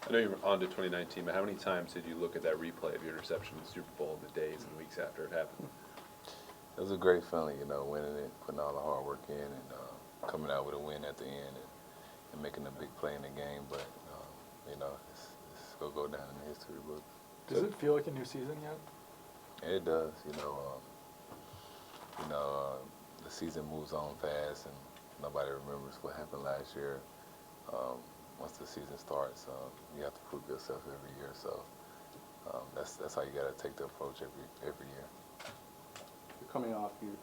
I know you're on to 2019, but how many times did you look at that replay of your interception in the Super Bowl the days and weeks after it happened? It was a great feeling, winning it, putting all the hard work in, and coming out with a win at the end, and making a big play in the game. But it's gonna go down in the history book. Does it feel like a new season yet? It does. The season moves on fast, and nobody remembers what happened last year. Once the season starts, you have to prove yourself every year. So that's how you got to take the approach every year. You're coming off your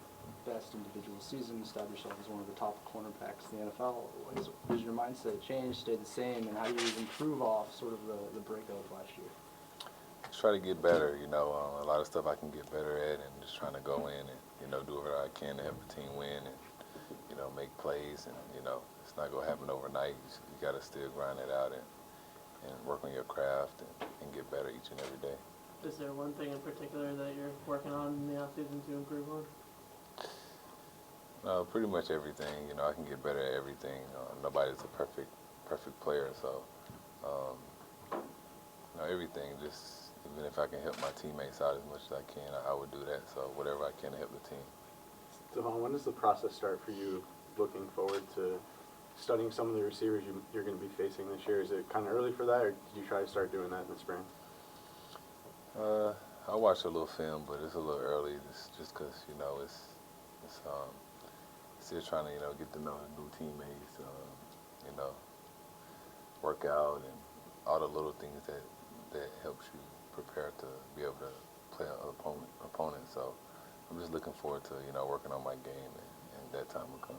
best individual season, established yourself as one of the top cornerbacks in the NFL. Has your mindset changed, stayed the same, and how do you improve off sort of the breakout of last year? Just try to get better. A lot of stuff I can get better at, and just trying to go in and do whatever I can to help the team win, and make plays. And it's not gonna happen overnight. You got to still grind it out and work on your craft and get better each and every day. Is there one thing in particular that you're working on in the offseason to improve on? No, pretty much everything. I can get better at everything. Nobody's a perfect player, so everything. Just even if I can help my teammates out as much as I can, I would do that. So whatever I can to help the team. Stephon, when does the process start for you looking forward to studying some of the receivers you're going to be facing this year? Is it kind of early for that, or did you try to start doing that in the spring? I watched a little film, but it's a little early. It's just because it's still trying to get to know new teammates, work out, and all the little things that helps you prepare to be able to play an opponent. So I'm just looking forward to working on my game, and that time will come.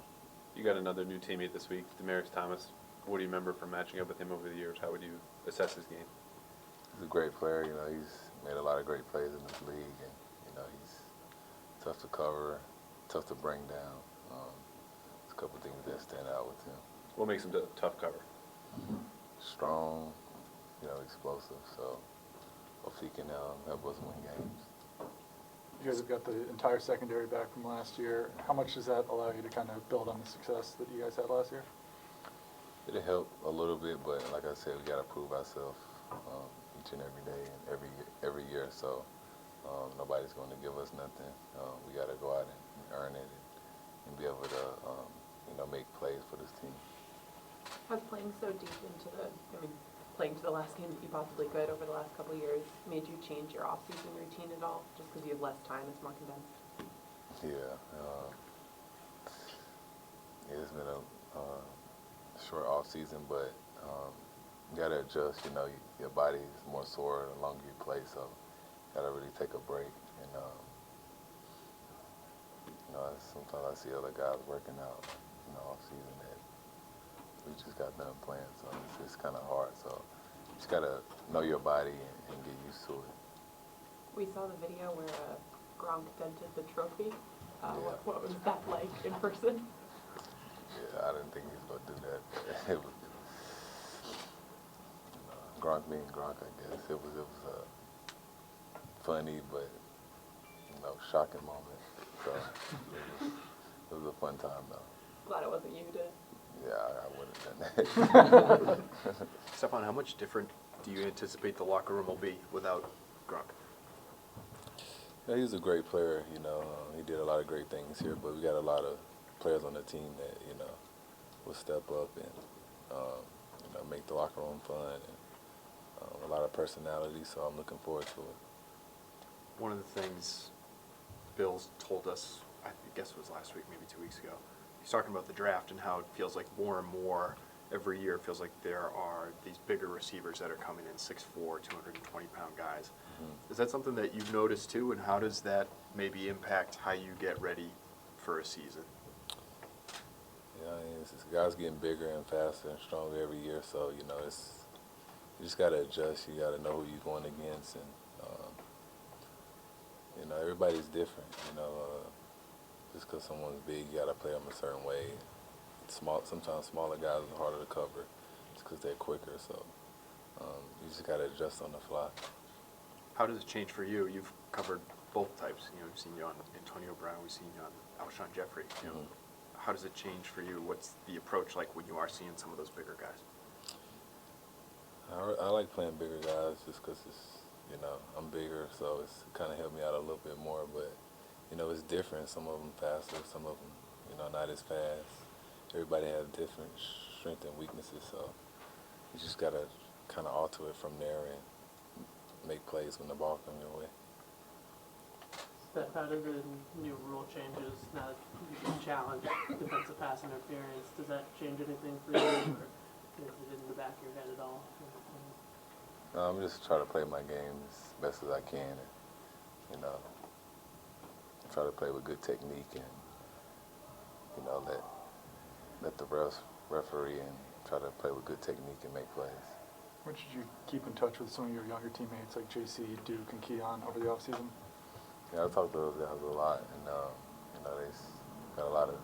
You got another new teammate this week, Demaryius Thomas. What do you remember from matching up with him over the years? How would you assess his game? He's a great player. He's made a lot of great plays in this league, and he's tough to cover, tough to bring down. There's a couple things that stand out with him. What makes him a tough cover? Strong, explosive. So hopefully he can help us win games. You guys have got the entire secondary back from last year. How much does that allow you to kind of build on the success that you guys had last year? It'll help a little bit, but like I said, we got to prove ourselves each and every day and every year. So nobody's going to give us nothing. We got to go out and earn it and be able to make plays for this team. Has playing so deep into playing to the last game that you possibly could over the last couple of years made you change your off-season routine at all, just because you have less time, it's more condensed? Yeah. It's been a short off-season, but you got to adjust. Your body is more sore the longer you play, so you got to really take a break. And sometimes I see other guys working out off-season that we just got done playing, so it's kind of hard. So you just got to know your body and get used to it. We saw the video where Gronk dented the trophy. Yeah. What was that like in person? Yeah, I didn't think he was going to do that. It was, Gronk being Gronk, I guess. It was funny, but shocking moment. So it was a fun time, though. Glad it wasn't you, did. Yeah, I wouldn't have done that. Stephon, how much different do you anticipate the locker room will be without Gronk? Yeah, he's a great player. He did a lot of great things here, but we got a lot of players on the team that will step up and make the locker room fun, and a lot of personality. So I'm looking forward to it. One of the things Bill's told us, I guess it was last week, maybe 2 weeks ago, he's talking about the draft and how it feels like more and more every year. It feels like there are these bigger receivers that are coming in, 6'4", 220-pound guys. Mm-hmm. Is that something that you've noticed too, and how does that maybe impact how you get ready for a season? Yeah, guys getting bigger and faster and stronger every year, so you just got to adjust. You got to know who you're going against, and everybody's different. Just because someone's big, you got to play them a certain way. Sometimes smaller guys are harder to cover just because they're quicker, so you just got to adjust on the fly. How does it change for you? You've covered both types. We've seen you on Antonio Brown, we've seen you on Alshon Jeffrey. How does it change for you? What's the approach like when you are seeing some of those bigger guys? I like playing bigger guys just because it's, you know, I'm bigger, so it's kind of helped me out a little bit more. But, you know, it's different. Some of them faster, some of them, you know, not as fast. Everybody has different strengths and weaknesses, so you just got to kind of alter it from there and make plays when the ball comes your way. Steph, how do the new rule changes now that you can challenge defensive pass interference? Does that change anything for you, or is it in the back of your head at all? I'm just trying to play my game as best as I can, and, you know, try to play with good technique and, you know, let the referee and try to play with good technique and make plays. When should you keep in touch with some of your younger teammates like JC, Duke, and Keon over the offseason? Yeah, I talk to those guys a lot, and you know, they got a lot of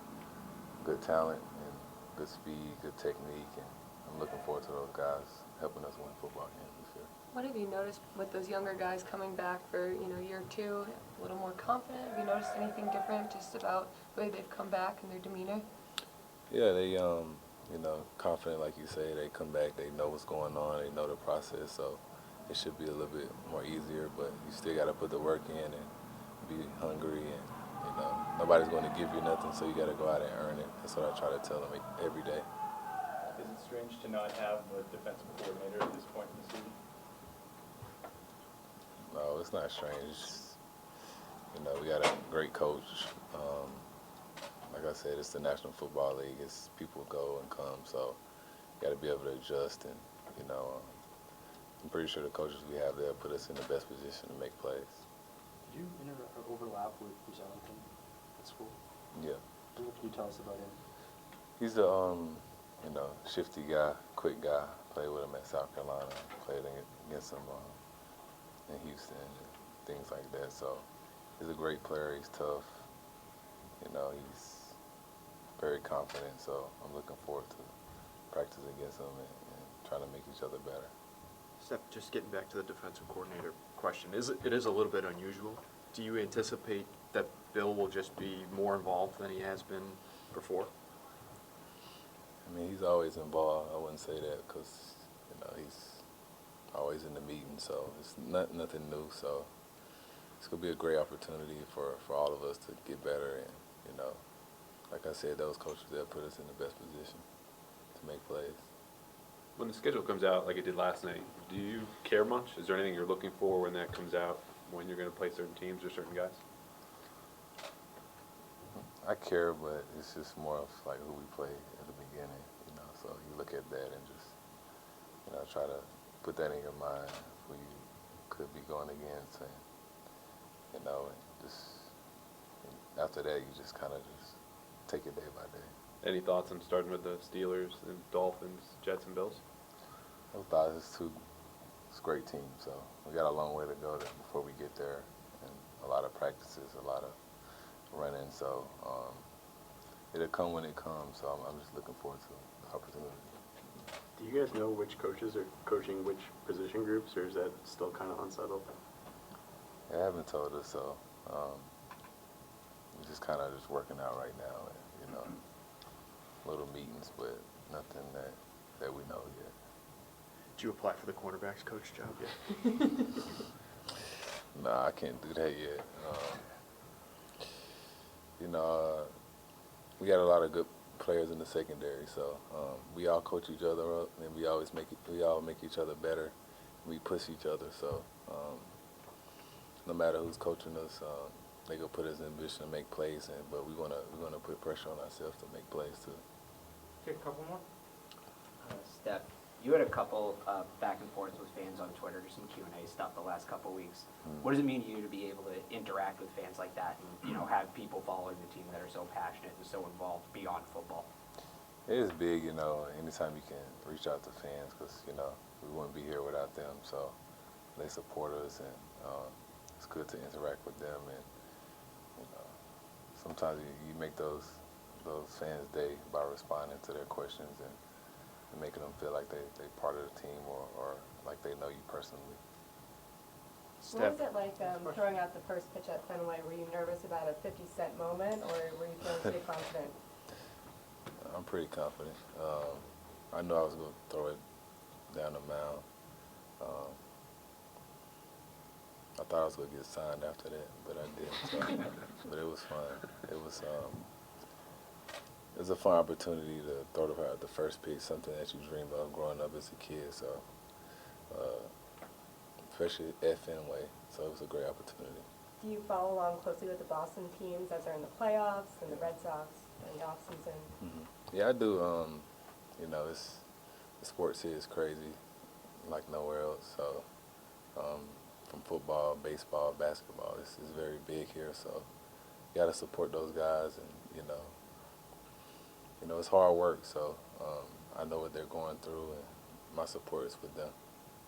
good talent and good speed, good technique, and I'm looking forward to those guys helping us win football games this year. What have you noticed with those younger guys coming back for, you know, year two, a little more confident? Have you noticed anything different just about the way they've come back and their demeanor? Yeah, they you know, confident like you say. They come back, they know what's going on, they know the process, so it should be a little bit more easier. But you still got to put the work in and be hungry, and you know, nobody's going to give you nothing, so you got to go out and earn it. That's what I try to tell them every day. Is it strange to not have a defensive coordinator at this point in the season? No, it's not strange. It's just, you know, we got a great coach. Like I said, it's the National Football League. It's people go and come, so you got to be able to adjust. And you know, I'm pretty sure the coaches we have there put us in the best position to make plays. Did you overlap with Jonathan at school? Yeah, What can you tell us about him? he's a you know, shifty guy, quick guy. Played with him at South Carolina. Played against him in Houston and things like that. So he's a great player. He's tough. You know, he's very confident. So I'm looking forward to practicing against him and trying to make each other better. Steph, just getting back to the defensive coordinator question, it is a little bit unusual. Do you anticipate that Bill will just be more involved than he has been before? I mean, he's always involved. I wouldn't say that because, you know, he's always in the meeting, so it's nothing new. So it's going to be a great opportunity for all of us to get better. And, you know, like I said, those coaches, they'll put us in the best position to make plays. When the schedule comes out like it did last night, do you care much? Is there anything you're looking for when that comes out, when you're going to play certain teams or certain guys? I care, but it's just more of like who we play at the beginning, you know. So you look at that and just, you know, try to put that in your mind who you could be going against, and you know, and just after that you just kind of just take it day by day. Any thoughts on starting with the Steelers and Dolphins, Jets and Bills? No thoughts. It's a great team, so we got a long way to go before we get there, and a lot of practices, a lot of running. So it'll come when it comes. So I'm just looking forward to the opportunity. Do you guys know which coaches are coaching which position groups, or is that still kind of unsettled? They haven't told us, so we're just kind of just working out right now, and, you know, little meetings, but nothing that we know yet. Did you apply for the cornerbacks coach job yet? Nah, I can't do that yet. You know, we got a lot of good players in the secondary, so we all coach each other up, and we all make each other better. We push each other, so no matter who's coaching us, they gonna put us in a position to make plays, but we wanna put pressure on ourselves to make plays too. Take a couple more. Steph, you had a couple back and forths with fans on Twitter, some Q&A stuff the last couple weeks. What does it mean to you to be able to interact with fans like that and, you know, have people following the team that are so passionate and so involved beyond football? It is big, you know, anytime you can reach out to fans, because, you know, we wouldn't be here without them, so they support us, and it's good to interact with them, and, you know, sometimes you make those fans' day by responding to their questions and making them feel like they're part of the team or like they know you personally. What was it like throwing out the first pitch at Fenway? Were you nervous about a 50-cent moment, or were you feeling pretty confident? I'm pretty confident. I knew I was going to throw it down the mound. I thought I was gonna get signed after that, but I didn't. So, but it was fun. It was a fun opportunity to throw the first pitch, something that you dream of growing up as a kid. So, especially at Fenway. So it was a great opportunity. Do you follow along closely with the Boston teams as they're in the playoffs and the Red Sox in the off season? Mm-hmm. Yeah, I do. You know, the sports here is crazy, like nowhere else. So, from football, baseball, basketball, it's very big here. So, you got to support those guys, and you know, it's hard work. So, I know what they're going through, and my support is with them.